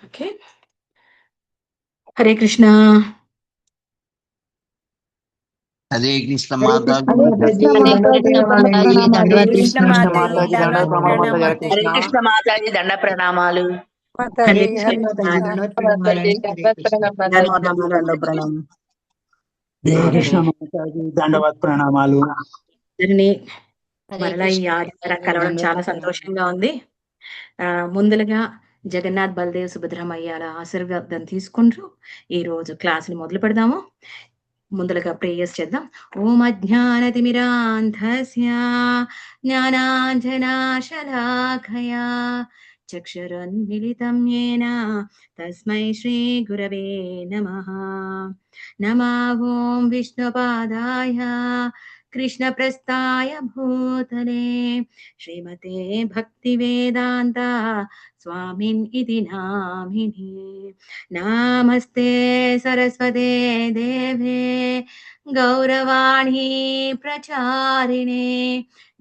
Okay. Hare Krishna. Hare Krishna Hare Mataji. Krishna మాతాజీ, దండవత్ ప్రణామాలండి. హరే కృష్ణ మాతాజీ, దండ ప్రణామాలు. హరే హరే కృష్ణ మాతాజీ, దండవత్ ప్రణామాలండి. హరే కృష్ణ. దండ ప్రణామం. హరే కృష్ణ మాతాజీ, దండవత్ ప్రణామాలు. అందరినీ మరలా ఈ ఆదివారం కలవడం చాలా సంతోషంగా ఉంది. ముందులుగా జగన్నాథ్ బలదేవ్ సుభద్రమయ్యాల ఆశీర్వాదం తీసుకుంటూ ఈ రోజు క్లాసుని మొదలు పెడదాము. ముందులుగా ప్రేయర్స్ చేద్దాం. ఓం అజ్ఞానతిమిరాంధస్య జ్ఞానాంజనాశలాకయా చక్షురున్మిలితం యేన తస్మై శ్రీ గురవే నమః. నమః ఓం విష్ణుపాదాయ కృష్ణ ప్రస్థాయ భూతలే శ్రీమతే భక్తి వేదాంత స్వామిన్ ఇతి నామిని. నమస్తే సరస్వతే దేవే గౌరవాణి ప్రచారిణే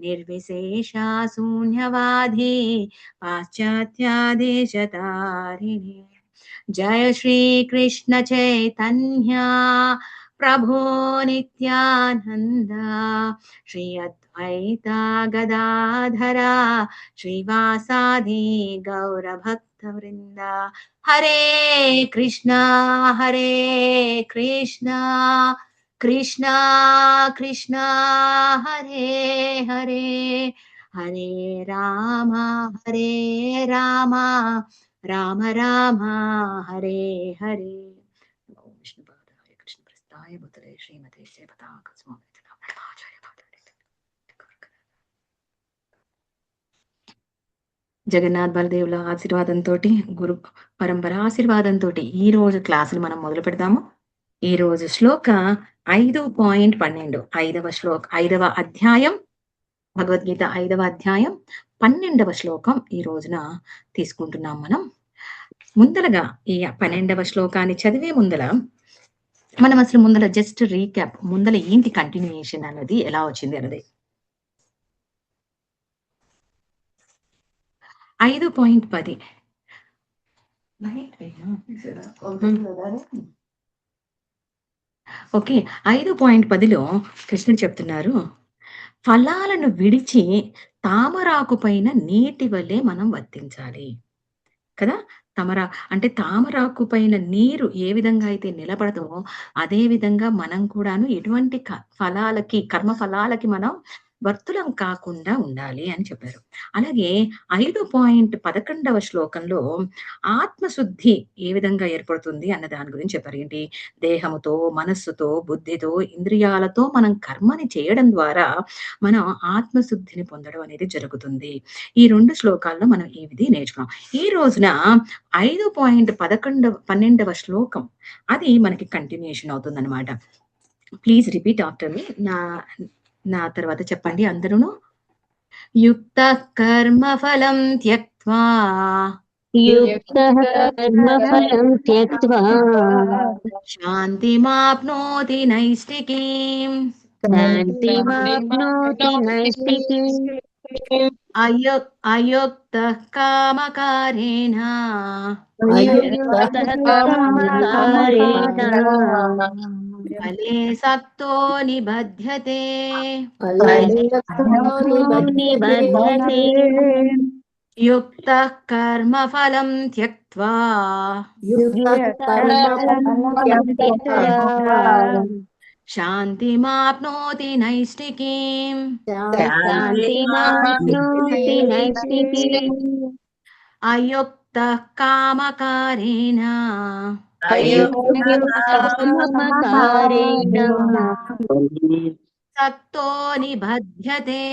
నిర్విశేష శూన్యవాది పాశ్చాత్యాదేశతారిణే. జయ శ్రీ కృష్ణ చైతన్య ప్రభో నిత్యానంద శ్రీ అద్వైత గదాధర శ్రీవాసాది గౌరభక్త వృంద. హరే కృష్ణ కృష్ణ కృష్ణ హరే హరే హరే రామ రామ రామ హరే హరే. విష్ణుపాదాయ కృష్ణ ప్రస్థాయ భూతలే శ్రీమతే శ్రీపతాక స్వామి జగన్నాథ్ బలదేవుల ఆశీర్వాదంతో, గురు పరంపర ఆశీర్వాదంతో ఈ రోజు క్లాసులు మనం మొదలు పెడదాము. ఈ రోజు శ్లోక 5.12, 5వ శ్లోకం, 5వ అధ్యాయం, భగవద్గీత 5వ అధ్యాయం 12వ శ్లోకం ఈ రోజున తీసుకుంటున్నాం మనం. ముందలగా ఈ 12వ శ్లోకాన్ని చదివే మనం అసలు ముందల జస్ట్ రీక్యాప్, ముందల ఏంటి కంటిన్యూయేషన్ అన్నది ఎలా వచ్చింది అన్నది. 5.10 ఓకే. 5.10లో కృష్ణుడు చెప్తున్నారు, ఫలాలను విడిచి తామరాకు పైన నీటి వలె మనం వర్తించాలి కదా. అంటే తామరాకు పైన నీరు ఏ విధంగా అయితే నిలబడదో అదే విధంగా మనం కూడాను ఎటువంటి కర్మ ఫలాలకి మనం వర్తులం కాకుండా ఉండాలి అని చెప్పారు. అలాగే 5.11వ శ్లోకంలో ఆత్మశుద్ధి ఏ విధంగా ఏర్పడుతుంది అన్న దాని గురించి చెప్పారు. ఏంటి? దేహముతో, మనస్సుతో, బుద్ధితో, ఇంద్రియాలతో మనం కర్మని చేయడం ద్వారా మనం ఆత్మశుద్ధిని పొందడం అనేది జరుగుతుంది. ఈ 2 శ్లోకాల్లో మనం ఈ విధి నేర్చుకున్నాం. ఈ రోజున 5.12వ శ్లోకం అది మనకి కంటిన్యూషన్ అవుతుంది అనమాట. ప్లీజ్ రిపీట్ ఆఫ్టర్ మీ. నా తర్వాత చెప్పండి అందరూను. యుక్త కర్మ ఫలం త్యక్త్వా శాంతిమాప్నోతి నైష్టికీం అయుక్త కామకారేణ ఫలే సక్తో నిబధ్యతే. యుక్త కర్మ ఫలం త్యక్త్వా శాంతిమాప్నోతి నైష్టికీం అయుక్త కామకారేణ సక్తో నిబధ్యతే.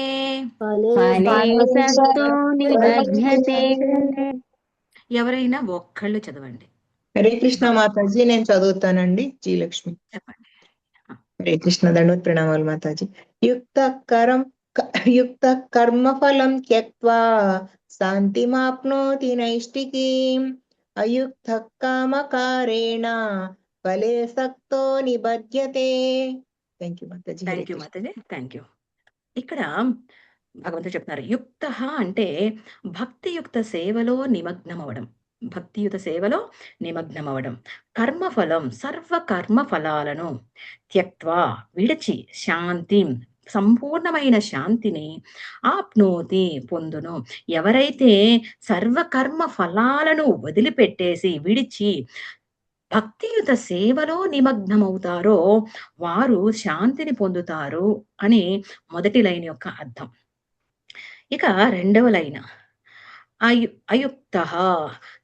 ఎవరైనా ఒక్కళ్ళు చదవండి. హరే కృష్ణ మాతాజీ, నేను చదువుతానండి. జీలక్ష్మి. చెప్పండి. హరే కృష్ణ, దండవత్ ప్రణామాలు మాతాజీ. యుక్త కర్మ ఫలం త్యక్త్వా శాంతిమాప్నోతి నైష్టికీం అయుక్త కామకారేణ ఫలే సక్తో నిబధ్యతే. థ్యాంక్ యూ మాతాజీ. Thank you. ఇక్కడ భగవంతుడు చెప్తున్నారు, యుక్త అంటే భక్తియుక్త సేవలో నిమగ్నం అవడం. భక్తియుత సేవలో నిమగ్నమవడం. కర్మఫలం సర్వ కర్మ ఫలాలను త్యక్త్వా విడిచి శాంతిం సంపూర్ణమైన శాంతిని ఆప్నోతి పొందును. ఎవరైతే సర్వకర్మ ఫలాలను వదిలిపెట్టేసి విడిచి భక్తియుత సేవలో నిమగ్నమవుతారో వారు శాంతిని పొందుతారు అని మొదటి లైన్ యొక్క అర్థం. ఇక రెండవ లైన్ అయుక్తః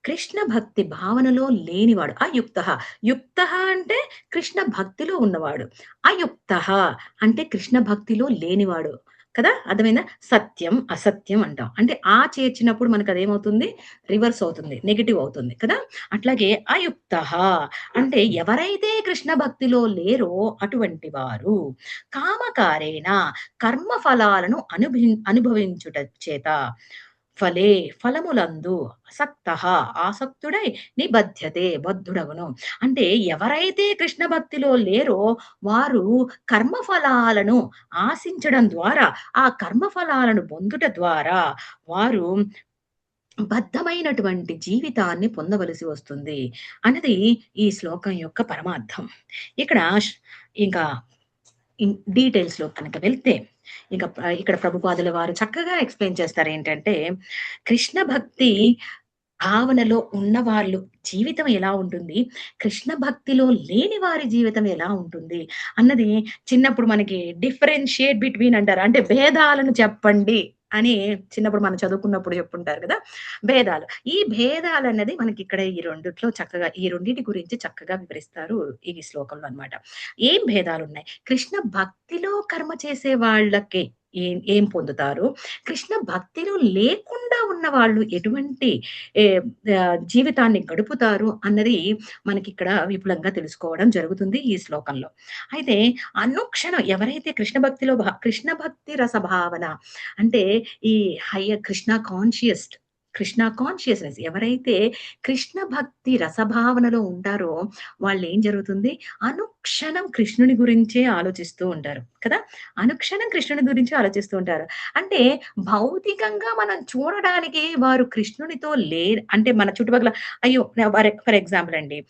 కృష్ణ భక్తి భావనలో లేనివాడు. అయుక్తః, యుక్తః అంటే కృష్ణ భక్తిలో ఉన్నవాడు, అయుక్తః అంటే కృష్ణ భక్తిలో లేనివాడు కదా. అర్థమైందా? సత్యం అసత్యం అంటాం. అంటే చేర్చినప్పుడు మనకు అదేమవుతుంది, రివర్స్ అవుతుంది, నెగటివ్ అవుతుంది కదా. అట్లాగే అయుక్తః అంటే ఎవరైతే కృష్ణ భక్తిలో లేరో అటువంటి వారు కామకారేణ కర్మ ఫలాలను అనుభవించుట చేత ఫలే ఫలములందు అసక్తః ఆసక్తుడై నిబధ్యతే బద్ధుడగును. అంటే ఎవరైతే కృష్ణ భక్తిలో లేరో వారు కర్మఫలాలను ఆశించడం ద్వారా, ఆ కర్మఫలాలను పొందుట ద్వారా వారు బద్ధమైనటువంటి జీవితాన్ని పొందవలసి వస్తుంది అన్నది ఈ శ్లోకం యొక్క పరమార్థం. ఇక్కడ ఇంకా డీటెయిల్స్ లో కనుక వెళ్తే ఇక్కడ ప్రభుపాదుల వారు చక్కగా ఎక్స్ప్లెయిన్ చేస్తారు. ఏంటంటే కృష్ణ భక్తి భావనలో ఉన్న వాళ్ళు జీవితం ఎలా ఉంటుంది, కృష్ణ భక్తిలో లేని వారి జీవితం ఎలా ఉంటుంది అన్నది చిన్నప్పుడు మనకి డిఫరెన్షియేట్ బిట్వీన్ అంటారు. అంటే భేదాలను చెప్పండి అని చిన్నప్పుడు మనం చదువుకున్నప్పుడు చెప్పుంటారు కదా, భేదాలు. ఈ భేదాలు అన్నది మనకి ఇక్కడ ఈ రెండిట్లో చక్కగా, ఈ రెండింటి గురించి చక్కగా వివరిస్తారు ఈ శ్లోకంలో అన్నమాట. ఏం భేదాలు ఉన్నాయి? కృష్ణ భక్తిలో కర్మ చేసే వాళ్ళకి ఏం పొందుతారు, కృష్ణ భక్తిలో లేకుండా ఉన్న వాళ్ళు ఎటువంటి జీవితాన్ని గడుపుతారు అన్నది మనకి ఇక్కడ విపులంగా తెలుసుకోవడం జరుగుతుంది ఈ శ్లోకంలో. అయితే అనుక్షణం ఎవరైతే కృష్ణ భక్తి రస భావన అంటే ఈ హయ్యర్ కృష్ణ కాన్షియస్నెస్ ఎవరైతే కృష్ణ భక్తి రసభావనలో ఉంటారో వాళ్ళు ఏం జరుగుతుంది, అనుక్షణం కృష్ణుని గురించే ఆలోచిస్తూ ఉంటారు కదా. అనుక్షణం కృష్ణుని గురించి ఆలోచిస్తూ ఉంటారు. అంటే భౌతికంగా మనం చూడడానికి వారు కృష్ణునితో అంటే మన చుట్టుపక్కల, అయ్యో ఫర్ ఎగ్జాంపుల్ అండి,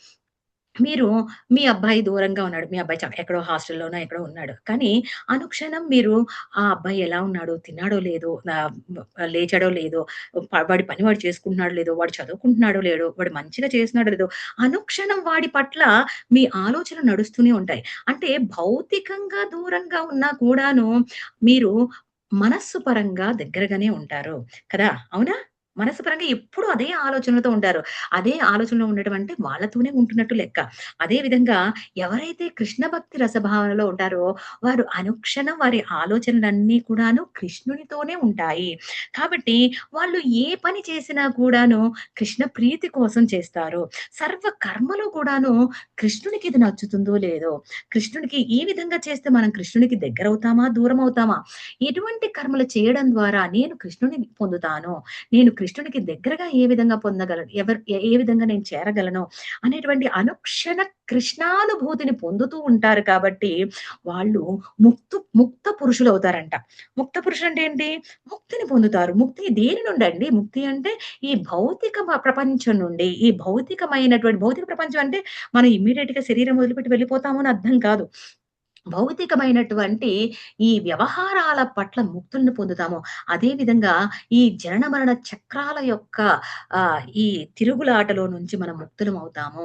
మీరు మీ అబ్బాయి దూరంగా ఉన్నాడు. మీ అబ్బాయి ఎక్కడో హాస్టల్‌లోనో ఎక్కడో ఉన్నాడు. కానీ అనుక్షణం మీరు ఆ అబ్బాయి ఎలా ఉన్నాడో, తిన్నాడో లేదో, లేచాడో లేదో, వాడి పని వాడు చేసుకుంటున్నాడో లేదో, వాడు చదువుకుంటున్నాడో లేదో, వాడు మంచిగా చేస్తున్నాడో లేదో, అనుక్షణం వాడి పట్ల మీ ఆలోచనలు నడుస్తూనే ఉంటాయి. అంటే భౌతికంగా దూరంగా ఉన్నా కూడాను మీరు మనస్సు పరంగా దగ్గరగానే ఉంటారు కదా. అవునా? మనసు పరంగా ఎప్పుడు అదే ఆలోచనలతో ఉంటారు. అదే ఆలోచనలో ఉండడం అంటే వాళ్ళతోనే ఉంటున్నట్టు లెక్క. అదే విధంగా ఎవరైతే కృష్ణ భక్తి రసభావనలో ఉంటారో వారు అనుక్షణం వారి ఆలోచనలన్నీ కూడాను కృష్ణునితోనే ఉంటాయి. కాబట్టి వాళ్ళు ఏ పని చేసినా కూడాను కృష్ణ ప్రీతి కోసం చేస్తారు. సర్వ కర్మలు కూడాను కృష్ణునికి ఇది నచ్చుతుందో లేదో, కృష్ణునికి ఈ విధంగా చేస్తే మనం కృష్ణునికి దగ్గరవుతామా, దూరం అవుతామా, ఎటువంటి కర్మలు చేయడం ద్వారా నేను కృష్ణుని పొందుతాను, నేను కృష్ణునికి దగ్గరగా ఏ విధంగా పొందగలను, ఏ విధంగా నేను చేరగలను అనేటువంటి అనుక్షణ కృష్ణానుభూతిని పొందుతూ ఉంటారు. కాబట్టి వాళ్ళు ముక్త పురుషులు అవుతారంట. ముక్త పురుషులు అంటే ఏంటి? ముక్తిని పొందుతారు. ముక్తి దేని నుండి అండి? ముక్తి అంటే ఈ భౌతిక ప్రపంచం నుండి, ఈ భౌతిక ప్రపంచం అంటే మనం ఇమ్మీడియట్ గా శరీరం వదిలిపెట్టి వెళ్ళిపోతాము అని అర్థం కాదు. భౌతికమైనటువంటి ఈ వ్యవహారాల పట్ల ముక్తులను పొందుతాము. అదే విధంగా ఈ జనన మరణ చక్రాల యొక్క ఈ తిరుగులాటలో నుంచి మనం ముక్తులం అవుతాము.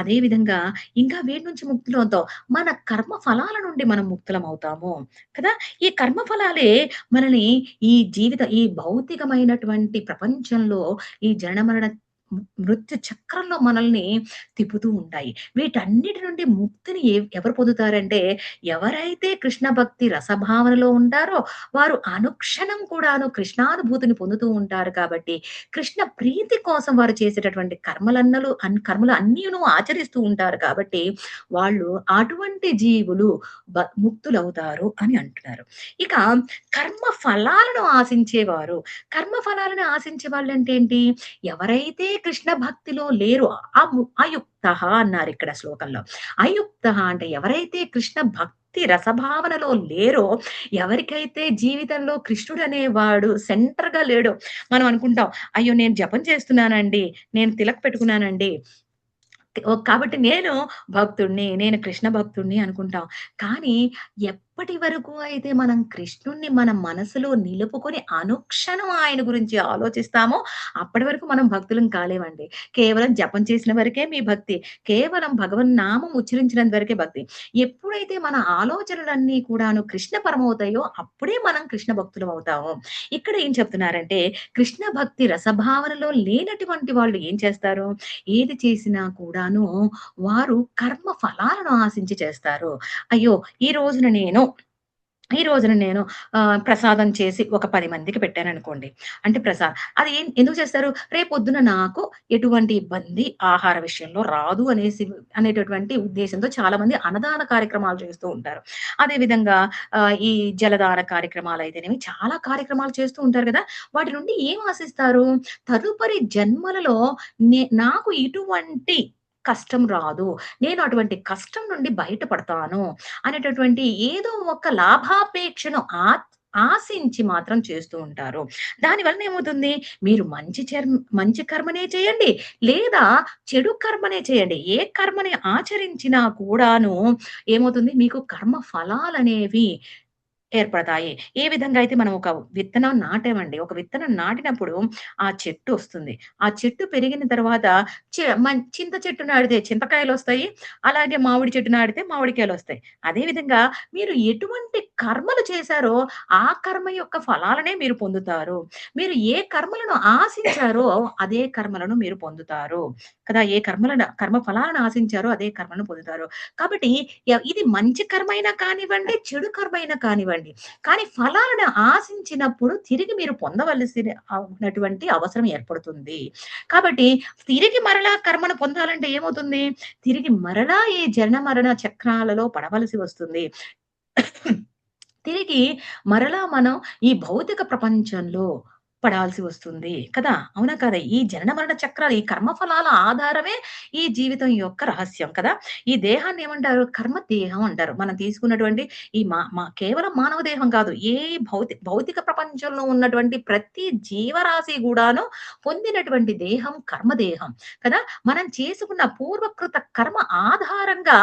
అదే విధంగా ఇంకా వేటి నుంచి ముక్తులం అవుతాం? మన కర్మ ఫలాల నుండి మనం ముక్తులం అవుతాము కదా. ఈ కర్మ ఫలాలే మనని ఈ భౌతికమైనటువంటి ప్రపంచంలో ఈ జనన మరణ మృత్యు చక్రంలో మనల్ని తిప్పుతూ ఉంటాయి. వీటన్నిటి నుండి ముక్తిని ఎవరు పొందుతారంటే ఎవరైతే కృష్ణ భక్తి రసభావనలో ఉంటారో వారు అనుక్షణం కూడాను కృష్ణానుభూతిని పొందుతూ ఉంటారు. కాబట్టి కృష్ణ ప్రీతి కోసం వారు చేసేటటువంటి కర్మలు అన్నీను ఆచరిస్తూ ఉంటారు. కాబట్టి వాళ్ళు అటువంటి జీవులు ముక్తులవుతారు అని అంటున్నారు. ఇక కర్మ ఫలాలను ఆశించేవారు, కర్మ ఫలాలను ఆశించే వాళ్ళు అంటే ఏంటి? ఎవరైతే కృష్ణ భక్తిలో లేరు అయుక్త అన్నారు ఇక్కడ శ్లోకంలో. అయుక్త అంటే ఎవరైతే కృష్ణ భక్తి భక్తి రసభావనలో లేరో, ఎవరికైతే జీవితంలో కృష్ణుడు అనేవాడు సెంటర్‌గా లేడో, మనం అనుకుంటాం, అయ్యో! నేను జపం చేస్తున్నానండి, నేను తిలక్ పెట్టుకున్నానండి, కాబట్టి నేను భక్తుడిని, నేను కృష్ణ భక్తుడిని అనుకుంటాం. కానీ ఎప్పటి వరకు అయితే మనం కృష్ణుడిని మన మనసులో నిలుపుకొని అనుక్షణం ఆయన గురించి ఆలోచిస్తామో, అప్పటి వరకు మనం భక్తులం కాలేమండి. కేవలం జపం చేసిన వరకే మీ భక్తి. కేవలం భగవన్నామం ఉచ్చరించినంత వరకే భక్తి. ఎప్పుడైతే మన ఆలోచనలన్నీ కూడాను కృష్ణ పరమవుతాయో, అప్పుడే మనం కృష్ణ భక్తులం అవుతాము. ఇక్కడ ఏం చెప్తున్నారంటే, కృష్ణ భక్తి రసభావనలో లేనటువంటి వాళ్ళు ఏం చేస్తారు? ఏది చేసినా కూడాను వారు కర్మ ఫలాలను ఆశించి చేస్తారు. అయ్యో! ఈ రోజున నేను ప్రసాదం చేసి ఒక 10 మందికి పెట్టాననుకోండి. అంటే అది ఎందుకు చేస్తారు? రేపొద్దున నాకు ఎటువంటి ఇబ్బంది ఆహార విషయంలో రాదు అనేటటువంటి ఉద్దేశంతో చాలామంది అన్నదాన కార్యక్రమాలు చేస్తూ ఉంటారు. అదే విధంగా ఈ జలదాన కార్యక్రమాలైతేనేమి చాలా కార్యక్రమాలు చేస్తూ ఉంటారు గదా! వాటి నుండి ఏం ఆశిస్తారు? తదుపరి జన్మలలో నాకు ఇటువంటి కష్టం రాదు, నేను అటువంటి కష్టం నుండి బయటపడతాను అనేటటువంటి ఏదో ఒక లాభాపేక్షను ఆశించి మాత్రం చేస్తూ ఉంటారు. దానివలన ఏమవుతుంది? మీరు మంచి కర్మనే చేయండి, లేదా చెడు కర్మనే చేయండి. ఏ కర్మని ఆచరించినా కూడాను ఏమవుతుంది? మీకు కర్మ ఫలాలనేవి ఏర్పడతాయి. ఏ విధంగా అయితే మనం ఒక విత్తనం నాటామండి. ఒక విత్తనం నాటినప్పుడు ఆ చెట్టు ఒస్తుంది. ఆ చెట్టు పెరిగిన తర్వాత చింత చెట్టు నాటితే చింతకాయలొస్తాయి. అలాగే మామిడి చెట్టు నాటితే మామిడికాయలొస్తాయి. అదే విధంగా మీరు ఎటువంటి కర్మలు చేశారో ఆ కర్మ యొక్క ఫలాలనే మీరు పొందుతారు. మీరు ఏ కర్మలను ఆశించారో అదే కర్మలను మీరు పొందుతారు. కదా! కర్మ ఫలాలను ఆశించారో అదే కర్మను పొందుతారు. కాబట్టి ఇది మంచి కర్మైనా కానివ్వండి, చెడు కర్మైనా కానివ్వండి. కానీ ఫలాలను ఆశించినప్పుడు తిరిగి మీరు ఉన్నటువంటి అవసరం ఏర్పడుతుంది. కాబట్టి తిరిగి మరలా కర్మను పొందాలంటే ఏమవుతుంది? తిరిగి మరలా ఈ జనన మరణ చక్రాలలో పడవలసి వస్తుంది. తిరిగి మరలా మనం ఈ భౌతిక ప్రపంచంలో పడాల్సి వస్తుంది కదా! అవునా కాదా? ఈ జనన మరణ చక్రాలు, ఈ కర్మ ఫలాల ఆధారమే ఈ జీవితం యొక్క రహస్యం కదా! ఈ దేహాన్ని ఏమంటారు? కర్మ దేహం అంటారు. మనం తీసుకున్నటువంటి ఈ మా మా కేవలం మానవ దేహం కాదు. ఏ భౌతిక ప్రపంచంలో ఉన్నటువంటి ప్రతి జీవరాశి గూడాను పొందినటువంటి దేహం కర్మదేహం కదా! మనం చేసుకున్న పూర్వకృత కర్మ ఆధారంగా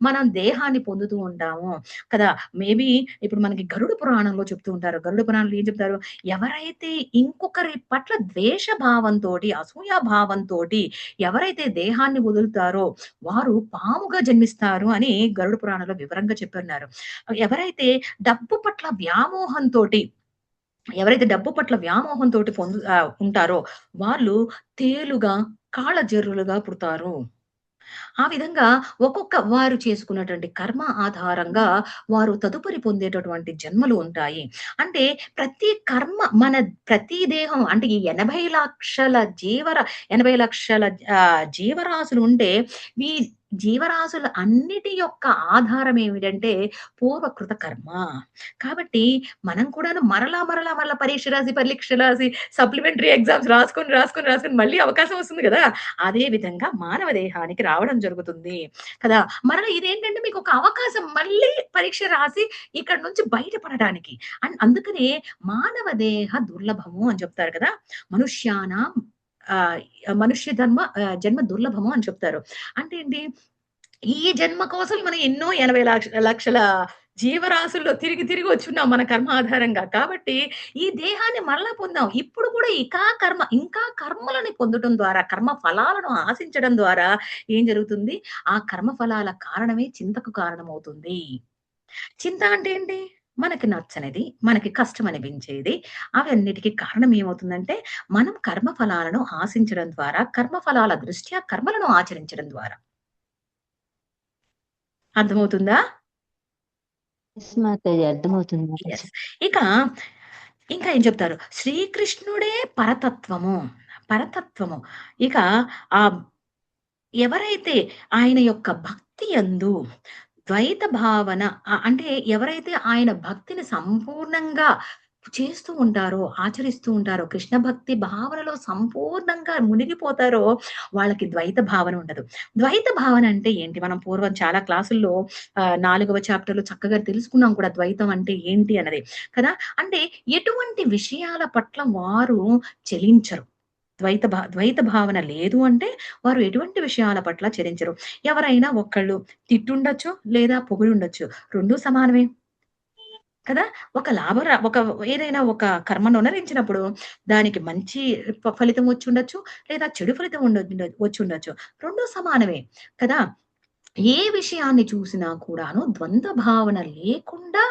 మనం దేహాన్ని పొందుతూ ఉంటాము కదా! మేబీ ఇప్పుడు మనకి గరుడ పురాణంలో చెప్తూ ఉంటారు. గరుడ పురాణంలో ఏం చెప్తారు? ఎవరైతే ఇంకొకరి పట్ల ద్వేష భావంతోటి, అసూయ భావంతోటి ఎవరైతే దేహాన్ని వదులుతారో వారు పాముగా జన్మిస్తారు అని గరుడ పురాణంలో వివరంగా చెప్పున్నారు. ఎవరైతే డబ్బు పట్ల వ్యామోహంతోటి ఎవరైతే డబ్బు పట్ల వ్యామోహంతోటి ఉంటారో వాళ్ళు తేలుగా, కాళ్ళజెర్రులుగా పుడతారు. ఆ విధంగా ఒక్కొక్క వారు చేసుకున్నటువంటి కర్మ ఆధారంగా వారు తదుపరి పొందేటటువంటి జన్మలు ఉంటాయి. అంటే ప్రతి దేహం అంటే ఈ 80 లక్షల జీవరాశులు ఉంటే ఈ జీవరాశుల అన్నిటి యొక్క ఆధారం ఏమిటంటే పూర్వకృత కర్మ. కాబట్టి మనం కూడాను మరలా పరీక్ష రాసి సప్లిమెంటరీ ఎగ్జామ్స్ రాసుకొని మళ్ళీ అవకాశం వస్తుంది గదా! అదే విధంగా మానవ దేహానికి రావడం జరుగుతుంది కదా! మరలా ఇదేంటంటే మీకు ఒక అవకాశం మళ్ళీ పరీక్ష రాసి ఇక్కడ నుంచి బయటపడడానికి. అందుకనే మానవ దేహ దుర్లభము అని చెప్తారు కదా! మనుష్యానాం మనుష్య జన్మ దుర్లభము అని చెప్తారు. అంటే ఏంటి? ఈ జన్మ కోసం మనం ఎన్నో 80 లక్షల జీవరాశుల్లో తిరిగి వచ్చున్నాం మన కర్మ ఆధారంగా. కాబట్టి ఈ దేహాన్ని మరలా పొందాం. ఇప్పుడు కూడా ఇంకా కర్మలని పొందటం ద్వారా, కర్మ ఫలాలను ఆశించడం ద్వారా ఏం జరుగుతుంది? ఆ కర్మ ఫలాల కారణమే చింతకు కారణమవుతుంది. చింత అంటే ఏంటి? మనకి నచ్చనిది, మనకి కష్టం అనిపించేది. అవన్నిటికి కారణం ఏమవుతుందంటే, మనం కర్మ ఫలాలను ఆశించడం ద్వారా, కర్మ ఫలాల దృష్ట్యా కర్మలను ఆచరించడం ద్వారా. అర్థమవుతుందా? యెస్ మాతాజీ అర్థమవుతుంది మాతాజీ. యెస్. ఇంకా ఏం చెప్తారు? శ్రీకృష్ణుడే పరతత్వము. ఇక ఆహ్, ఎవరైతే ఆయన యొక్క భక్తి యందు ద్వైత భావన అంటే ఎవరైతే ఆయన భక్తిని సంపూర్ణంగా చేస్తూ ఉంటారో, ఆచరిస్తూ ఉంటారో, కృష్ణ భక్తి భావనలో సంపూర్ణంగా మునిగిపోతారో వాళ్ళకి ద్వైత భావన ఉండదు. ద్వైత భావన అంటే ఏంటి? మనం పూర్వం చాలా క్లాసుల్లో 4వ చాప్టర్‌లో చక్కగా తెలుసుకున్నాం కూడా ద్వైతం అంటే ఏంటి అన్నది. కదా! అంటే ఎటువంటి విషయాల పట్ల వారు చలించరు. ద్వైత భావన లేదు అంటే వారు ఎటువంటి విషయాల పట్ల చలించరు. ఎవరైనా ఒకళ్ళు తిట్టుండొచ్చు, లేదా పొగిడుండొచ్చు. 2 సమానమే. కదా! ఒక ఏదైనా ఒక కర్మను అనుసరించినప్పుడు దానికి మంచి ఫలితం వచ్చుండొచ్చు. లేదా చెడు ఫలితం వచ్చుండొచ్చు. 2 సమానమే కదా! ఏ విషయాన్ని చూసినా కూడాను ద్వంద్వ భావన లేకుండా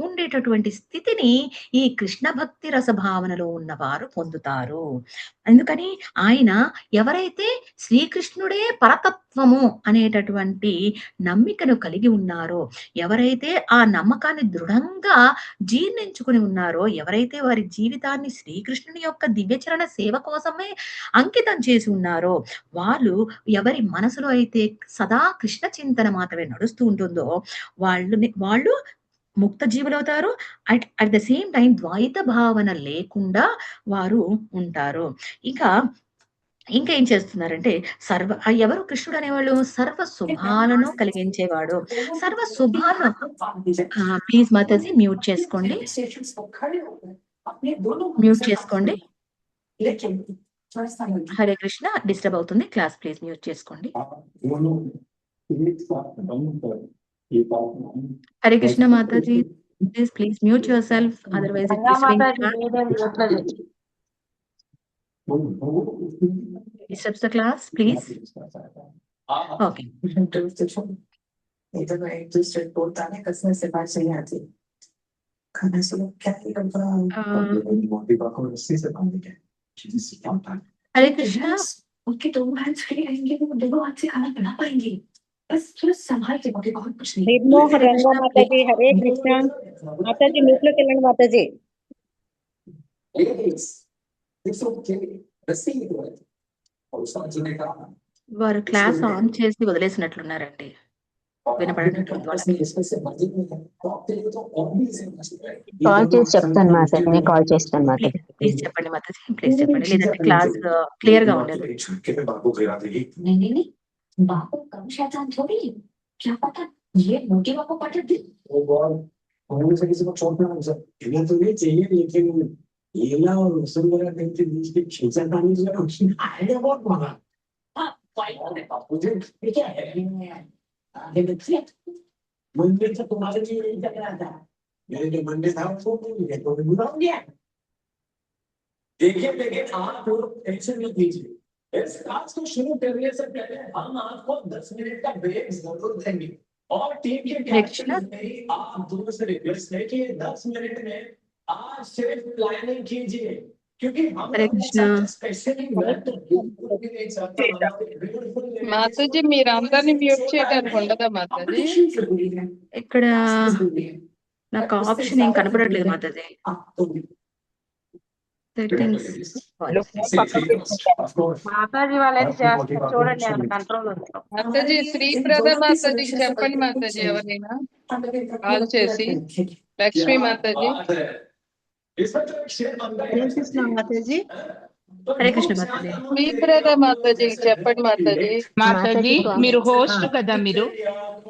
ఉండేటటువంటి స్థితిని ఈ కృష్ణ భక్తి రస భావనలో ఉన్నవారు పొందుతారు. అందుకని ఆయన ఎవరైతే శ్రీకృష్ణుడే పరతత్వము అనేటటువంటి నమ్మికను కలిగి ఉన్నారో, ఎవరైతే ఆ నమ్మకాన్ని దృఢంగా జీర్ణించుకొని ఉన్నారో, ఎవరైతే వారి జీవితాన్ని శ్రీకృష్ణుని యొక్క దివ్యచరణ సేవ కోసమే అంకితం చేసి ఉన్నారో, వాళ్ళు ఎవరి మనసులో అయితే సదా కృష్ణ చింతన మాత్రమే నడుస్తూ ఉంటుందో వాళ్ళు ముక్త జీవులవుతారు. అట్ ద సేమ్ టైమ్ ద్వైత భావన లేకుండా వారు ఉంటారు. ఇంకా ఇంకా ఏం చేస్తున్నారంటే ఎవరు కృష్ణుడు అనేవాళ్ళు సర్వ శుభాలను కలిగించేవాడు. సర్వ శుభాలను ప్లీజ్ మాతాజీ మ్యూట్ చేసుకోండి. మ్యూట్ చేసుకోండి. హరే కృష్ణ డిస్టర్బ్ అవుతుంది క్లాస్. ప్లీజ్ మ్యూట్ చేసుకోండి. Hare Krishna Mataji please mute your self, otherwise it disturbs the class, please. Okay. हरे कृष्णा, उनके 2 हैंड्स फ्री रहेंगे, वो दोनों हाथ से खाना बना पाएंगे। बस थोड़ा संभाल के बाकी बहुत कुछ नहीं। నిర్మోహ రంగ మాతాజీ హరే కృష్ణ. మాతాజీ మీట్లోకి వెళ్ళండి మాతాజీ. వారు క్లాస్ ఆన్ చేసి వదిలేసినట్లున్నారండి. వినపడనట్లుంది వాళ్ళకి. కాల్ చేసి చెప్తాను మాతాజీ, నేను కాల్ చేస్తాను మాతాజీ. ప్లీజ్ చెప్పండి మాతాజీ, ప్లీజ్ చెప్పండి. లేదంటే క్లాస్ క్లియర్ గా ఉండదు. नहीं, बापू कम शैतान थोड़ी, क्या पता ये मोटी बापू पटक दे। किसी को चोट ना लग जाए, इन्हें तो ये चाहिए, लेकिन येला और रसूल वगैरह देखते जिसकी खींचा खानी जो है उसकी आइडिया बहुत बड़ा। बापू जी ये क्या है? आगे देखिए, मंदिर से तुम्हारे लिए यही लग रहा था। मेरे जो मंदिर था उसको तो बुरा हो गया। देखिए आप लोग टेंशन मत लीजिए। इस क्लास को शुरू करने से पहले हम आपको 10 मिनट का ब्रेक जरूर देंगे और टीम के कैप्टन मेरी आप दोनों से रिक्वेस्ट है कि 10 मिनट में आज सिर्फ प्लानिंग कीजिए, क्योंकि हम स्पेशली మాతాజీ మీరు అందరినీ మ్యూట్ చేయడానికి ఉండదా మాతాజీ? ఇక్కడ నాకు ఆప్షన్ ఏం కనపడట్లేదు మాతాజీ. సెట్టింగ్స్ మాతాజీ వాళ్ళైతే చేస్తారు చూడండి, ఆయన కంట్రోల్ ఉంది. మాతాజీ శ్రీప్రద మాతాజీకి చెప్పండి మాతాజీ, ఎవరైనా కాల్ చేసి. లక్ష్మీ మాతాజీ. మాతాజీ హరే కృష్ణ మాతాజీ. శ్రీప్రద మాతాజీకి చెప్పండి మాతాజీ. మాతాజీ మీరు హోస్ట్ కదా,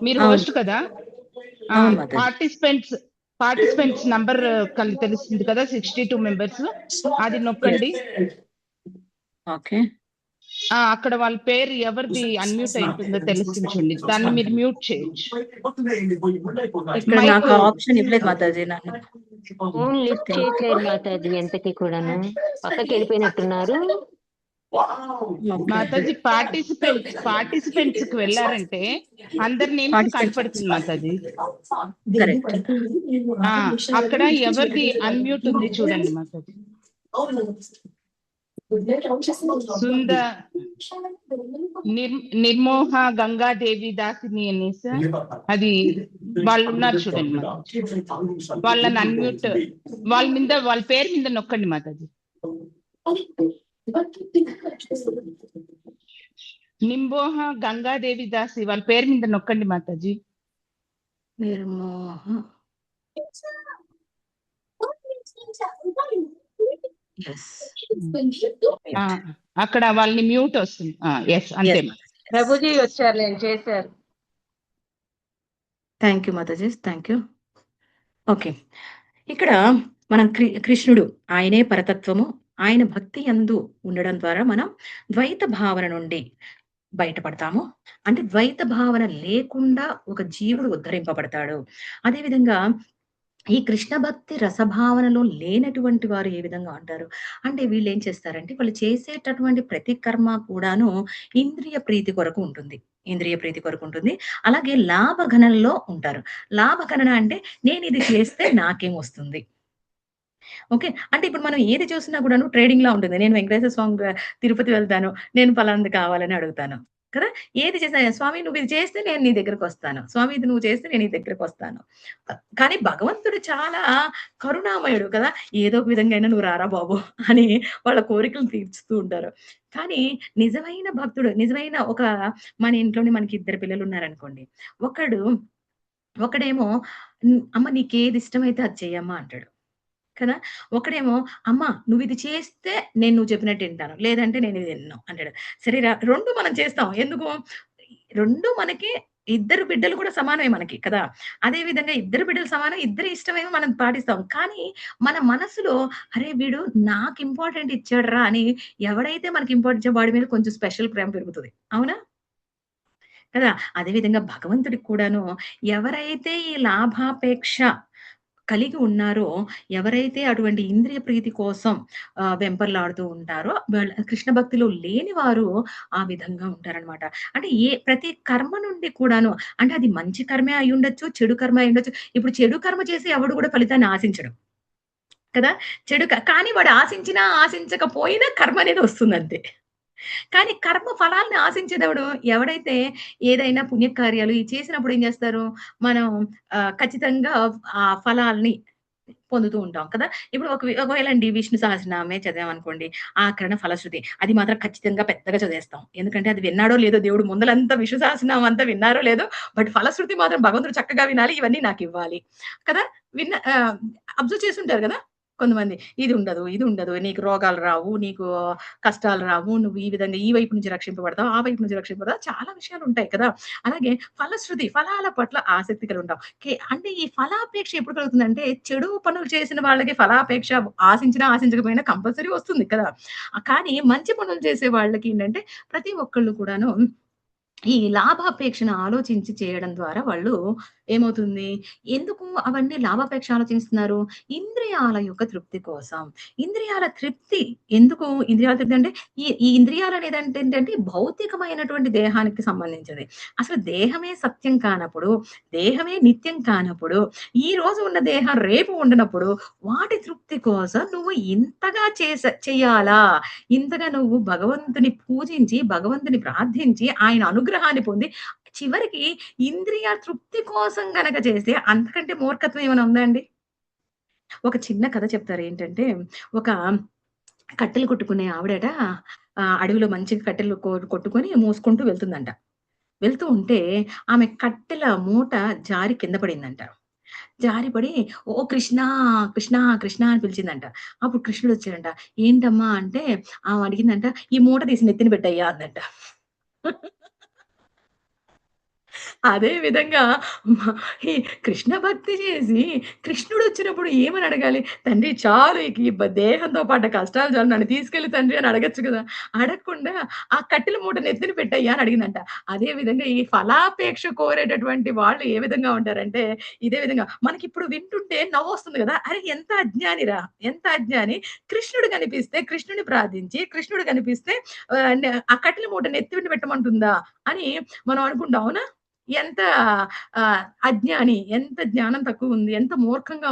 మీరు హోస్ట్ కదా. పార్టిసిపెంట్స్ నంబర్ తెలుస్తుంది కదా, 62 మెంబర్స్, అది నొక్కండి. ఓకే, అక్కడ వాళ్ళ పేరు ఎవరిది అన్మ్యూట్ అయిపోతుందో తెలుస్తుంది, దాన్ని మీరు మ్యూట్ చేయొచ్చు. ఇక్కడ నాకు ఆప్షన్ ఇవ్వలేదు మాతాజీ. ఫోన్ లిఫ్ట్ చేయట్లేదు మాతాజీ, ఎంతకి కూడాను పక్కకి వెళ్ళిపోయినట్టున్నారు. మాతాజీ పార్టిసిపెంట్స్ కి వెళ్ళారంటే అందరి నేమ్స్ కనపడుతుంది మాతాజీ. అక్కడ ఎవరిది అన్మ్యూట్ ఉంది చూడండి మాతాజీ. నిర్మోహ గంగాదేవి దాసిని అనేసి అది వాళ్ళు ఉన్నారు చూడండి మాతాజీ. వాళ్ళని అన్మ్యూట్, వాళ్ళ పేరు మీద నొక్కండి మాతాజీ. నింబోహ గంగాదేవి దాసి వాళ్ళ పేరు మీద నొక్కండి మాతాజీ. నిర్మోహ Yes. ఆ, అక్కడ వాళ్ళని మ్యూట్ వస్తుంది. ఎస్ అంతే. ప్రభుజీ వచ్చారు, నేను చేశారు. థ్యాంక్ యూ మాతాజీ, థ్యాంక్ యూ. ఓకే, ఇక్కడ మనం కృష్ణుడు ఆయనే పరతత్వము, ఆయన భక్తి యందు ఉండడం ద్వారా మనం ద్వైత భావన నుండి బయటపడతాము. అంటే ద్వైత భావన లేకుండా ఒక జీవుడు ఉద్ధరింపబడతాడు. అదేవిధంగా ఈ కృష్ణ భక్తి రసభావనలో లేనటువంటి వారు ఏ విధంగా ఉంటారు అంటే, వీళ్ళు ఏం చేస్తారంటే వాళ్ళు చేసేటటువంటి ప్రతి కర్మ కూడాను ఇంద్రియ ప్రీతి కొరకు ఉంటుంది. ఇంద్రియ ప్రీతి కొరకు ఉంటుంది. అలాగే లాభగణనలో ఉంటారు. లాభగణన అంటే నేను ఇది చేస్తే నాకేం వస్తుంది. ఓకే, అంటే ఇప్పుడు మనం ఏది చూసినా కూడాను ట్రేడింగ్ లా ఉంటుంది. నేను వెంకటేశ్వర స్వామి తిరుపతి వెళ్తాను, నేను పలాంది కావాలని అడుగుతాను కదా. ఏది చేసినా స్వామి నువ్వు ఇది చేస్తే నేను నీ దగ్గరకు వస్తాను, స్వామి ఇది నువ్వు చేస్తే నేను నీ దగ్గరకు వస్తాను. కానీ భగవంతుడు చాలా కరుణామయుడు కదా. ఏదో ఒక విధంగా అయినా నువ్వు రారా బాబు అని వాళ్ళ కోరికలు తీర్చుతూ ఉంటారు. కానీ నిజమైన భక్తుడు, నిజమైన ఒక మన ఇంట్లోనే మనకి 2 పిల్లలు ఉన్నారనుకోండి, ఒకడేమో అమ్మ నీకేది ఇష్టమైతే అది చెయ్యమ్మా అంటాడు కదా. ఒకడేమో అమ్మ నువ్వు ఇది చేస్తే నేను నువ్వు చెప్పినట్టు వింటాను, లేదంటే నేను ఇది విన్ను అంటాడు. సరే 2 మనం చేస్తాం. ఎందుకు? 2 మనకి 2 బిడ్డలు కూడా సమానమే మనకి కదా. అదే విధంగా 2 బిడ్డలు సమానం, 2 ఇష్టమేమో మనం పాటిస్తాం. కానీ మన మనసులో అరే వీడు నాకు ఇంపార్టెంట్ ఇచ్చాడురా అని ఎవడైతే మనకి ఇంపార్టెంట్ ఇచ్చే వాడి మీద కొంచెం స్పెషల్ ప్రేమ పెరుగుతుంది. అవునా కదా. అదే విధంగా భగవంతుడికి కూడాను ఎవరైతే ఈ లాభాపేక్ష కలిగి ఉన్నారో, ఎవరైతే అటువంటి ఇంద్రియ ప్రీతి కోసం వెంపర్లాడుతూ ఉంటారో, కృష్ణ భక్తిలో లేని వారు ఆ విధంగా ఉంటారనమాట. అంటే ప్రతి కర్మ నుండి కూడాను, అంటే అది మంచి కర్మే అయి ఉండొచ్చు, చెడు కర్మ అయి ఉండొచ్చు. ఇప్పుడు చెడు కర్మ చేసి ఎవడు కూడా ఫలితాన్ని ఆశించడు కదా. కానీ వాడు ఆశించినా ఆశించకపోయినా కర్మ అనేది వస్తుందంతే. కానీ కర్మ ఫలాల్ని ఆశించేదెవడు? ఎవడైతే ఏదైనా పుణ్యకార్యాలు చేసినప్పుడు ఏం చేస్తారు? మనం ఖచ్చితంగా ఆ ఫలాల్ని పొందుతూ ఉంటాం కదా. ఇప్పుడు ఒకవేళ విష్ణు సహస్రనామే చదివామనుకోండి, ఆకరణ ఫలశ్రుతి అది మాత్రం ఖచ్చితంగా పెద్దగా చదివేస్తాం. ఎందుకంటే అది విన్నాడో లేదో దేవుడు, ముందలంతా విష్ణు సహస్రనామం అంతా విన్నారో లేదో, బట్ ఫలశ్రుతి మాత్రం భగవంతుడు చక్కగా వినాలి, ఇవన్నీ నాకు ఇవ్వాలి కదా. అబ్జర్వ్ చేసుంటారు కదా కొంతమంది. ఇది ఉండదు, నీకు రోగాలు రావు, నీకు కష్టాలు రావు, నువ్వు ఈ విధంగా ఈ వైపు నుంచి రక్షింపబడతావు, ఆ వైపు నుంచి రక్షింపబడతావు, చాలా విషయాలు ఉంటాయి కదా. అలాగే ఫలశ్రుతి, ఫలాల పట్ల ఆసక్తి కలిగి ఉంటాం. అంటే ఈ ఫలాపేక్ష ఎప్పుడు కలుగుతుందంటే, చెడు పనులు చేసిన వాళ్ళకి ఫలాపేక్ష ఆశించినా ఆశించకపోయినా కంపల్సరీ వస్తుంది కదా. కానీ మంచి పనులు చేసే వాళ్ళకి ఏంటంటే ప్రతి ఒక్కళ్ళు కూడాను ఈ లాభాపేక్షను ఆలోచించి చేయడం ద్వారా వాళ్ళు ఏమవుతుంది, ఎందుకు అవన్నీ లాభాపేక్ష ఆలోచిస్తున్నారు? ఇంద్రియాల యొక్క తృప్తి కోసం. ఇంద్రియాల తృప్తి ఎందుకు? ఇంద్రియాల తృప్తి అంటే ఈ ఇంద్రియాలు అనేది ఏంటంటే భౌతికమైనటువంటి దేహానికి సంబంధించింది. అసలు దేహమే సత్యం కానప్పుడు, దేహమే నిత్యం కానప్పుడు, ఈ రోజు ఉన్న దేహం రేపు ఉండనప్పుడు, వాటి తృప్తి కోసం నువ్వు ఇంతగా చెయ్యాలా? ఇంతగా నువ్వు భగవంతుని పూజించి, భగవంతుని ప్రార్థించి, ఆయన అనుగ్రహాన్ని పొంది, చివరికి ఇంద్రియ తృప్తి కోసం గనక చేస్తే అంతకంటే మూర్ఖత్వం ఏమైనా ఉందా అండి? ఒక చిన్న కథ చెప్తారు. ఏంటంటే, ఒక కట్టెలు కొట్టుకునే ఆవిడట అడవిలో మంచిగా కట్టెలు కొట్టుకొని మోసుకుంటూ వెళ్తుందంట. వెళ్తూ ఉంటే ఆమె కట్టెల మూట జారి కింద పడిందంట. జారిపడి ఓ కృష్ణ కృష్ణ కృష్ణ అని పిలిచిందంట. అప్పుడు కృష్ణుడు వచ్చాడంట. ఏంటమ్మా అంటే ఆమె అడిగిందంట, ఈ మూట తీసి నెత్తిన పెట్టయ్యా అందంట. అదే విధంగా ఈ కృష్ణ భక్తి చేసి కృష్ణుడు వచ్చినప్పుడు ఏమని అడగాలి? తండ్రి చాలు, ఈ దేహంతో పాటు కష్టాలు చాలు, నన్ను తీసుకెళ్ళి తండ్రి అని అడగచ్చు కదా. అడగకుండా ఆ కట్టెల మూట నెత్తిన పెట్టయ్యా అని అడిగిందంట. అదే విధంగా ఈ ఫలాపేక్ష కోరేటటువంటి వాళ్ళు ఏ విధంగా ఉంటారంటే, ఇదే విధంగా మనకిప్పుడు వింటుంటే నవ్వొస్తుంది కదా. అరే ఎంత అజ్ఞానిరా, ఎంత అజ్ఞాని. కృష్ణుడు కనిపిస్తే కృష్ణుని ప్రార్థించి, కృష్ణుడు కనిపిస్తే ఆ కట్టెల మూట నెత్తిన పెట్టమంటుందా అని మనం అనుకుంటాం. అవునా? ఎంత అజ్ఞాని, ఎంత జ్ఞానం తక్కువ ఉంది, ఎంత మూర్ఖంగా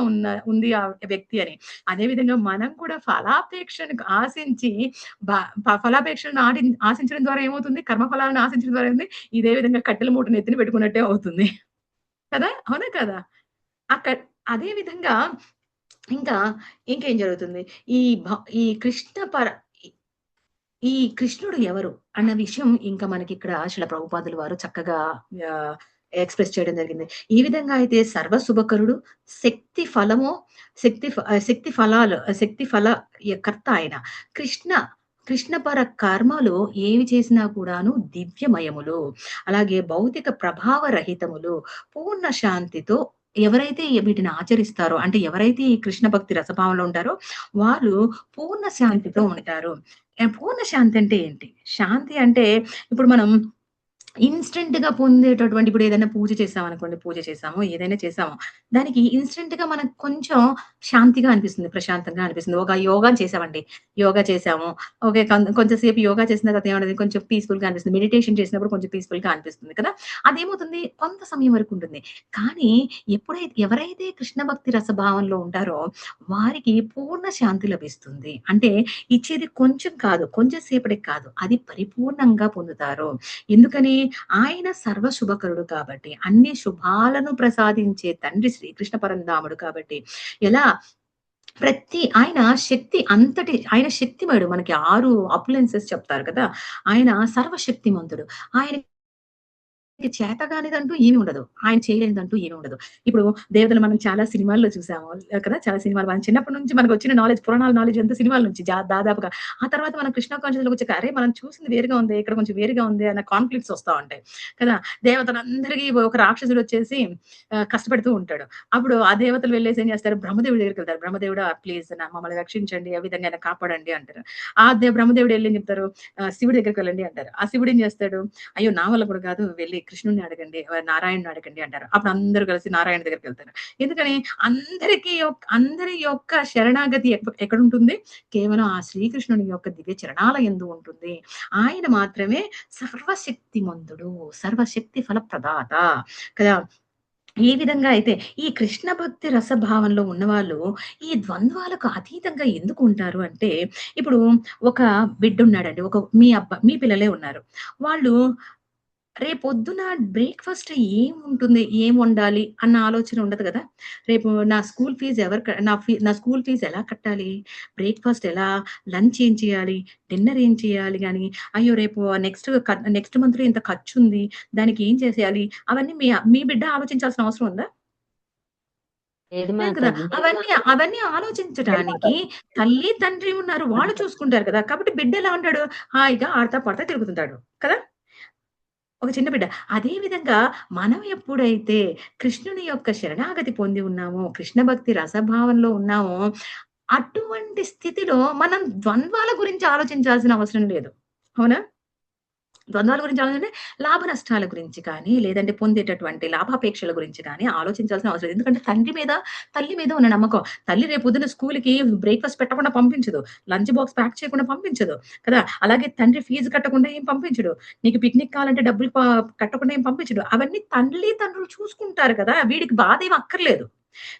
ఉంది ఆ వ్యక్తి అని. అదే విధంగా మనం కూడా ఫలాపేక్షను ఆశించి ఫలాపేక్షను ఆశించడం ద్వారా ఏమవుతుంది? కర్మఫలాలను ఆశించడం ద్వారా ఏమవుతుంది? ఇదే విధంగా కట్టెల మూట నెత్తిన పెట్టుకున్నట్టే అవుతుంది కదా. అవునా కదా. అదే విధంగా ఇంకేం జరుగుతుంది? ఈ ఈ కృష్ణుడు ఎవరు అన్న విషయం ఇంకా మనకి ఇక్కడ శిల ప్రభుపాదుల వారు చక్కగా ఎక్స్‌ప్రెస్ చేయడం జరిగింది. ఈ విధంగా అయితే సర్వశుభకరుడు, శక్తి ఫలము, శక్తి ఫల కర్త ఆయన. కృష్ణ కృష్ణపర కర్మలు ఏవి చేసినా కూడాను దివ్యమయములు. అలాగే భౌతిక ప్రభావ రహితములు. పూర్ణ శాంతితో ఎవరైతే వీటిని ఆచరిస్తారో, అంటే ఎవరైతే ఈ కృష్ణ భక్తి రసభావంలో ఉంటారో వాళ్ళు పూర్ణ శాంతితో ఉంటారు. పూర్ణ శాంతి అంటే ఏంటి? శాంతి అంటే ఇప్పుడు మనం ఇన్‌స్టంట్‌గా పొందేటటువంటి, ఇప్పుడు ఏదైనా పూజ చేశామనుకోండి, పూజ చేశాము, ఏదైనా చేశాము. దానికి ఇన్‌స్టంట్‌గా మనకు కొంచెం శాంతిగా అనిపిస్తుంది, ప్రశాంతంగా అనిపిస్తుంది. ఒక యోగా చేశామండి. యోగా చేశాము. ఓకే. కొంచెం సేపు యోగా చేసిన తర్వాత ఏమన్నది కొంచెం పీస్‌ఫుల్‌గా అనిపిస్తుంది. మెడిటేషన్ చేసినప్పుడు కొంచెం పీస్‌ఫుల్‌గా అనిపిస్తుంది కదా! అదేమవుతుంది కొంత సమయం వరకు ఉంటుంది. కానీ ఎవరైతే కృష్ణ భక్తి రసభావంలో ఉంటారో వారికి పూర్ణ శాంతి లభిస్తుంది. అంటే ఇచ్చేది కొంచెం కాదు, కొంచెం సేపటికి కాదు. అది పరిపూర్ణంగా పొందుతారు. ఎందుకని? ఆయన సర్వశుభకరుడు కాబట్టి, అన్ని శుభాలను ప్రసాదించే తండ్రి శ్రీకృష్ణ పరంధాముడు కాబట్టి, ఎలా ఆయన శక్తి అంతటి, ఆయన శక్తిమయుడు. మనకి 6 అపులెన్సెస్ చెప్తారు కదా! ఆయన సర్వశక్తిమంతుడు. ఆయనకి చేతగానిదంటూ ఏమి ఉండదు. ఆయన చేయలేనిదంటూ ఏమి ఉండదు. ఇప్పుడు దేవతలు మనం చాలా సినిమాల్లో చూసాము కదా! చాలా సినిమాలు మనం చిన్నప్పటి నుంచి మనకొచ్చిన నాలెడ్జ్, పురాణాల నాలెడ్జ్ అంతా సినిమాల నుంచి దాదాపుగా. ఆ తర్వాత మనం కృష్ణ కాన్షియస్‌లోకి వచ్చాక అరే! మనం చూసింది వేరుగా ఉంది, ఇక్కడ కొంచెం వేరుగా ఉంది అన్న కాన్‌ఫ్లిక్ట్స్ వస్తా ఉంటాయి కదా! దేవతలందరికీ ఒక రాక్షసుడొచ్చేసి కష్టపెడుతూ ఉంటాడు. అప్పుడు ఆ దేవతలు వెళ్ళేసి ఏం చేస్తారు? బ్రహ్మదేవుడి దగ్గరికెళ్తారు. బ్రహ్మదేవుడా ప్లీజ్ మమ్మల్ని రక్షించండి, ఏ విధంగానైనా కాపాడండి అంటారు. బ్రహ్మదేవుడు ఎళ్లి ఏం చెప్తారు? శివుడి దగ్గరికి వెళ్ళండి అంటారు. ఆ శివుడు ఏం చేస్తాడు? అయ్యో! నా వల్ల కూడా కాదు, వెళ్లి కృష్ణుడిని అడగండి, నారాయణుడిని అడగండి అంటారు. అప్పుడు అందరూ కలిసి నారాయణ దగ్గరికెళ్తారు. ఎందుకని? అందరి యొక్క శరణాగతి ఎక్కడుంటుంది? కేవలం ఆ శ్రీకృష్ణుని యొక్క దివ్య చరణాల యందు ఉంటుంది. ఆయన మాత్రమే సర్వశక్తిమంతుడు, సర్వశక్తి ఫల ప్రదాత కదా! ఈ విధంగా అయితే ఈ కృష్ణ భక్తి రసభావంలో ఉన్నవాళ్ళు ఈ ద్వంద్వాలకు అతీతంగా ఎందుకు ఉంటారు అంటే, ఇప్పుడు ఒక బిడ్డున్నాడండి. మీ పిల్లలే ఉన్నారు. వాళ్ళు రేపొద్దున బ్రేక్‌ఫాస్ట్ ఏముంటుంది? ఏం వండాలి? అన్న ఆలోచన ఉండదు గదా! రేపు నా స్కూల్ ఫీజ్ నా స్కూల్ ఫీజ్ ఎలా కట్టాలి? బ్రేక్‌ఫాస్ట్ ఎలా? లంచ్ ఏం చేయాలి? డిన్నర్ ఏం చేయాలి గాని, అయ్యో! రేపు నెక్స్ట్ మంత్‌లో ఇంత ఖర్చుంది. దానికి ఏం చేసేయాలి? అవన్నీ మీ బిడ్డ ఆలోచించాల్సిన అవసరం ఉందా? లేదు లేదు కదా! మాతాజీ. అవన్నీ ఆలోచించటానికి తల్లి, తండ్రి ఉన్నారు. వాళ్ళు చూసుకుంటారు కదా! కాబట్టి బిడ్డ ఎలా ఉంటాడు? హాయిగా ఆడతా పాడతా తిరుగుతుంటాడు కదా! ఒక చిన్న బిడ్డ. అదే విధంగా మనం ఎప్పుడైతే కృష్ణుని యొక్క శరణాగతి పొంది ఉన్నామో, కృష్ణ భక్తి రసభావంలో ఉన్నామో, అటువంటి స్థితిలో మనం ద్వంద్వాల గురించి ఆలోచించాల్సిన అవసరం లేదు. అవునా? ద్వంద్వాల గురించి ఆలోచించంటే లాభ నష్టాల గురించి కానీ, లేదంటే పొందేటటువంటి లాభాపేక్షల గురించి కానీ ఆలోచించాల్సిన అవసరం లేదు. ఎందుకంటే తల్లి మీద ఉన్న నమ్మకం. తల్లి రేపు పొద్దున్న స్కూల్‌కి బ్రేక్‌ఫాస్ట్ పెట్టకుండా పంపించదు. లంచ్ బాక్స్ ప్యాక్ చేయకుండా పంపించదు కదా! అలాగే తండ్రి ఫీజు కట్టకుండా ఏం పంపించడు. నీకు పిక్నిక్ కావాలంటే డబ్బులు కట్టకుండా ఏం పంపించడు. అవన్నీ తల్లిదండ్రులు చూసుకుంటారు కదా! వీడికి బాధేం అక్కర్లేదు.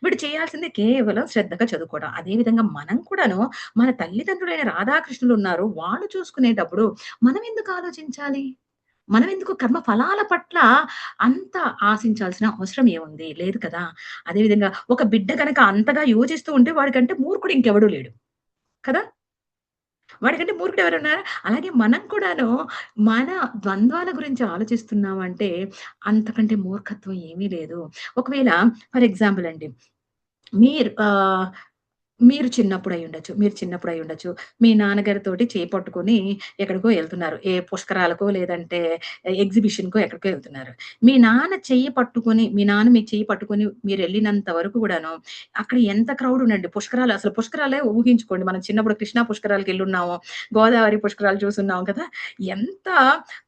వీడు చేయాల్సింది కేవలం శ్రద్ధగా చదువుకోవడం. అదే విధంగా మనం కూడాను మన తల్లిదండ్రులైన రాధాకృష్ణులు ఉన్నారు. వాళ్ళు చూసుకునేటప్పుడు మనం ఎందుకు ఆలోచించాలి? మనం ఎందుకు కర్మ ఫలాల పట్ల అంత ఆశించాల్సిన అవసరం ఏముంది? లేదు కదా! అదే విధంగా ఒక బిడ్డ గనక అంతగా యోచిస్తూ ఉంటే వాడికంటే మూర్ఖుడు ఇంకెవడు లేడు. కదా! వాడికంటే మూర్ఖుడు ఎవరున్నారు? అలాగే మనం కూడాను మన ద్వంద్వాల గురించి ఆలోచిస్తున్నామంటే అంతకంటే మూర్ఖత్వం ఏమీ లేదు. ఒకవేళ ఫర్ ఎగ్జాంపుల్ అండి. మీరు మీరు చిన్నప్పుడయ్యుండొచ్చు. మీ నాన్నగారితోటి చేయి పట్టుకొని ఎక్కడికో ఎళ్తున్నారు. ఏ పుష్కరాలకో లేదంటే ఎగ్జిబిషన్‌కో ఎక్కడికో ఎళ్తున్నారు. మీ నాన్న మీ చెయ్యి పట్టుకొని మీరెళ్ళినంత వరకు గూడాను అక్కడ ఎంత క్రౌడ్ ఉండండి. పుష్కరాలే ఊహించుకోండి. మనం చిన్నప్పుడు కృష్ణా పుష్కరాలకెళ్ళున్నాము. గోదావరి పుష్కరాలు చూసున్నాం కదా! ఎంత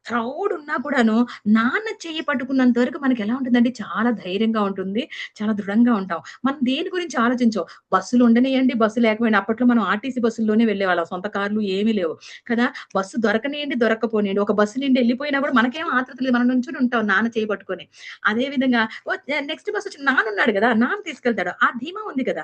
క్రౌడ్ ఉన్నా కూడాను నాన్న చెయ్యి పట్టుకున్నంత వరకు మనకెలా ఉంటుందండి? చాలా ధైర్యంగా ఉంటుంది. చాలా దృఢంగా ఉంటాం. మనం దేని గురించి ఆలోచించం. బస్సులు ఉండనియండి, బస్సు లేకపోయినా అప్పట్లో మనం ఆర్టీసీ బస్సుల్లోనే వెళ్ళేవాళ్ళం. సొంత కార్లు ఏమీ లేవు కదా! బస్సు దొరకనియండి, దొరక్కపోనియండి. ఒక బస్సు నిండి ఎళ్ళిపోయినా కూడా మనకేం ఆతృత లేదు. మనం నుంచొని ఉంటాం నాన్న చేయి పట్టుకొని. అదే విధంగా నెక్స్ట్ బస్ వచ్చి నాన్నున్నాడు గదా! నాన్న తీసుకెళ్తాడు. ఆ ధీమా ఉంది కదా!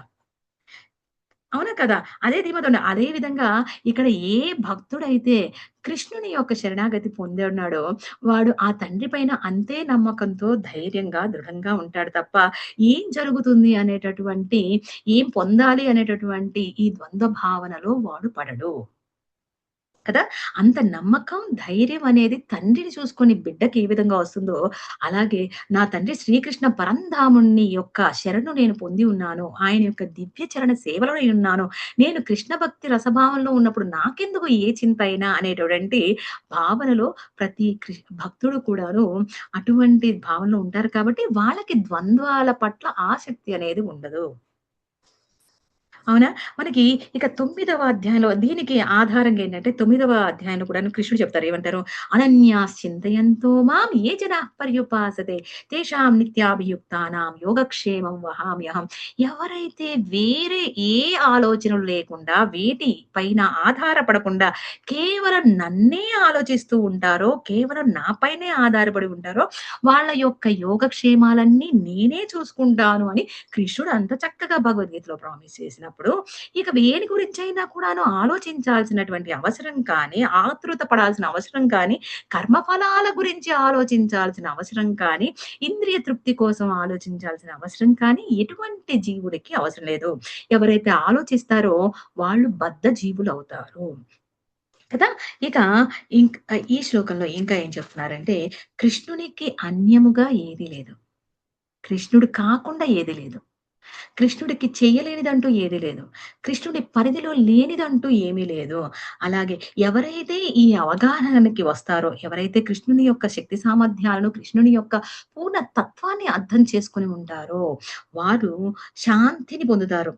అవునా కదా! అదే ధీమాతోనే. అదే విధంగా ఇక్కడ ఏ భక్తుడైతే కృష్ణుని యొక్క శరణాగతి పొందున్నాడో, వాడు ఆ తండ్రి పైన అంతే నమ్మకంతో, ధైర్యంగా, దృఢంగా ఉంటాడు తప్ప, ఏం జరుగుతుంది అనేటటువంటి, ఏం పొందాలి అనేటటువంటి ఈ ద్వంద్వ భావనలో వాడు పడడు. కదా! అంత నమ్మకం, ధైర్యం అనేది తండ్రిని చూసుకొని బిడ్డకి ఏ విధంగా వస్తుందో, అలాగే నా తండ్రి శ్రీకృష్ణ పరంధాముని యొక్క శరణు నేను పొంది ఉన్నాను. ఆయన యొక్క దివ్య చరణ సేవలో నేనున్నాను. నేను కృష్ణ భక్తి రసభావంలో ఉన్నప్పుడు నాకెందుకు ఏ చింత అయినా అనేటువంటి భావనలో ప్రతి భక్తుడు కూడాను అటువంటి భావనలో ఉంటారు కాబట్టి వాళ్ళకి ద్వంద్వాల పట్ల ఆసక్తి అనేది ఉండదు. అవునా? మనకి ఇక 9వ అధ్యాయంలో దీనికి ఆధారంగా ఏంటంటే 9వ అధ్యాయంలో కూడాను కృష్ణుడు చెప్తారు. ఏమంటారు? అనన్యాశ్చింతయంతో మాం ఏ జనాః పర్యుపాసతే తేషాం నిత్యాభియుక్తానాం యోగక్షేమం వహామ్యహం. ఎవరైతే వేరే ఏ ఆలోచనలు లేకుండా వేటి పైన ఆధారపడకుండా కేవలం నన్నే ఆలోచిస్తూ ఉంటారో, కేవలం నాపైనే ఆధారపడి ఉంటారో వాళ్ళ యొక్క యోగక్షేమాలన్నీ నేనే చూసుకుంటాను అని కృష్ణుడు అంత చక్కగా భగవద్గీతలో ప్రామిస్ చేసినప్పుడు ఇక వేడి గురించి అయినా కూడాను ఆలోచించాల్సినటువంటి అవసరం కానీ, ఆతృత పడాల్సిన అవసరం కానీ, కర్మఫలాల గురించి ఆలోచించాల్సిన అవసరం కానీ, ఇంద్రియ తృప్తి కోసం ఆలోచించాల్సిన అవసరం కానీ ఎటువంటి జీవుడికి అవసరం లేదు. ఎవరైతే ఆలోచిస్తారో వాళ్ళు బద్ధ జీవులు అవుతారు కదా! ఇక ఈ శ్లోకంలో ఇంకా ఏం చెప్తున్నారంటే కృష్ణునికి అన్యముగా ఏది లేదు. కృష్ణుడు కాకుండా ఏది లేదు. కృష్ణుడికి చేయలేనిదంటూ ఏది లేదు. కృష్ణుడి పరిధిలో లేనిదంటూ ఏమీ లేదు. అలాగే ఎవరైతే ఈ అవగాహనకి వస్తారో, ఎవరైతే కృష్ణుని యొక్క శక్తి సామర్థ్యాలను, కృష్ణుని యొక్క పూర్ణ తత్వాన్ని అర్థం చేసుకొని ఉంటారో వారు శాంతిని పొందుతారు.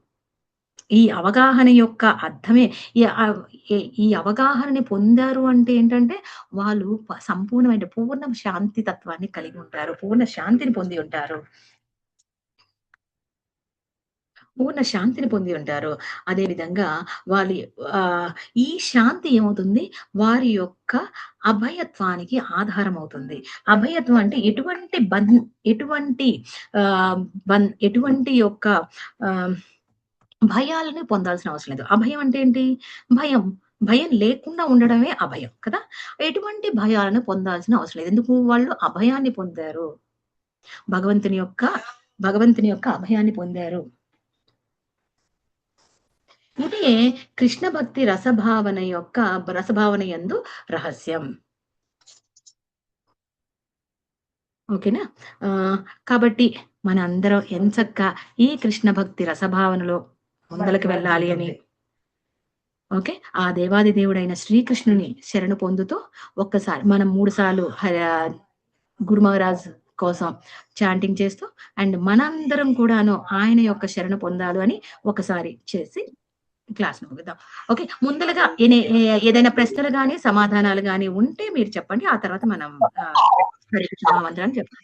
ఈ అవగాహన యొక్క అర్థమే ఈ అవగాహనని పొందారు అంటే ఏంటంటే వాళ్ళు సంపూర్ణమైన పూర్ణ శాంతి తత్వాన్ని కలిగి ఉంటారు. పూర్ణ శాంతిని పొంది ఉంటారు. పూర్ణ శాంతిని పొంది ఉంటారు. అదే విధంగా వాళ్ళ ఈ శాంతి ఏమవుతుంది? వారి యొక్క అభయత్వానికి ఆధారం అవుతుంది. అభయత్వం అంటే ఎటువంటి యొక్క భయాలని పొందాల్సిన అవసరం లేదు. అభయం అంటే ఏంటి? భయం లేకుండా ఉండడమే అభయం కదా! ఎటువంటి భయాలను పొందాల్సిన అవసరం లేదు. ఎందుకు? వాళ్ళు అభయాన్ని పొందారు. భగవంతుని యొక్క అభయాన్ని పొందారు. ఇదే కృష్ణ భక్తి రసభావన యందు రహస్యం. ఓకేనా? కాబట్టి మన అందరం ఎంచక్కా ఈ కృష్ణ భక్తి రసభావనలో ముందలకు వెళ్ళాలి అని ఓకే ఆ దేవాది దేవుడైన శ్రీకృష్ణుని శరణు పొందుతూ ఒక్కసారి మనం 3 సార్లు గురు మహారాజ్ కోసం చాంటింగ్ చేస్తూ అండ్ మనందరం కూడాను ఆయన యొక్క శరణు పొందాలి అని ఒకసారి చేసి క్లాస్ ముగిద్దాం. ఓకే, ముందలుగా ఏదైనా ప్రశ్నలు కానీ సమాధానాలు కానీ ఉంటే మీరు చెప్పండి. ఆ తర్వాత మనం హరే కృష్ణ మంత్రాన్ని చెప్తాం.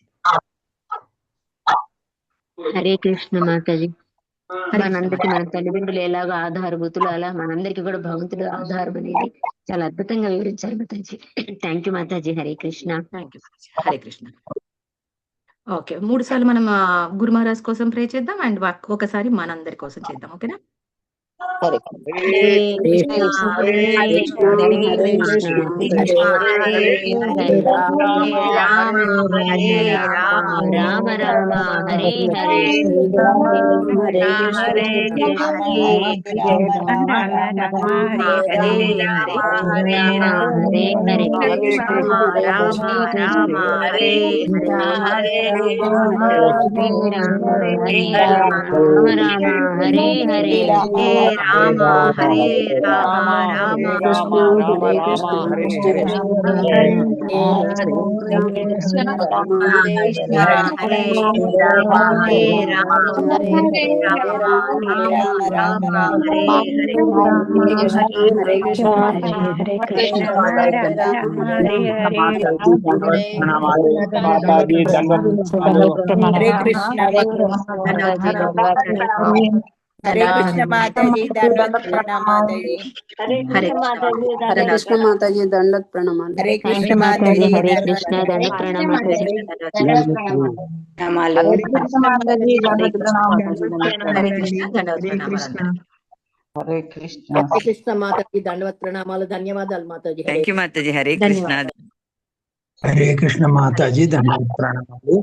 హరే కృష్ణ మాతాజీ. మనందరికి మన తల్లిదండ్రులు ఎలాగో ఆధారభూతులు అలా మనందరికి కూడా భగవంతుడు ఆధారం అనేది చాలా అద్భుతంగా వివరించారు మాతాజీ. థ్యాంక్ యూ మాతాజీ. Hare Krishna. Thank you. Hare Krishna. Okay, 3 సార్లు మనం గురు మహారాజ్ కోసం ప్రే చేద్దాం అండ్ ఒకసారి మనందరి కోసం చేద్దాం. ఓకేనా? హరే కృష్ణ హరే కృష్ణ హరే కృష్ణ కృష్ణ హరే హరే రామ హరే రామ రామ రామ హరే హరే హరే హరే హరే హరే హరే హరే రామ రామ రామ హరే హరే హరే రామ హరే రామ హరే హరే రామ హరే రామ రామ కృష్ణ హరే కృష్ణ కృష్ణ కృష్ణ హరే కృష్ణ హరే రామ హరే రామ హరే రామ రామ హరే హరే హరే కృష్ణ హరే కృష్ణ హరే కృష్ణ హరే కృష్ణ మాతాజీ దండవత్ ప్రణామాతాజీ. హరే కృష్ణ మాతాజీ దండవత్ ప్రణామాలు. హరే కృష్ణ మాతాజీ హరే కృష్ణ దండవత్ ప్రణామాలు. హరే కృష్ణ హరే కృష్ణ. హరే కృష్ణ మాతాజీ దండవత్ ప్రణామాలు. ధన్యవాదాలు మాతాజీ. థ్యాంక్ యూ మాతాజీ. హరే కృష్ణ. హరే కృష్ణ మాతాజీ దండవత్ ప్రణామాలు.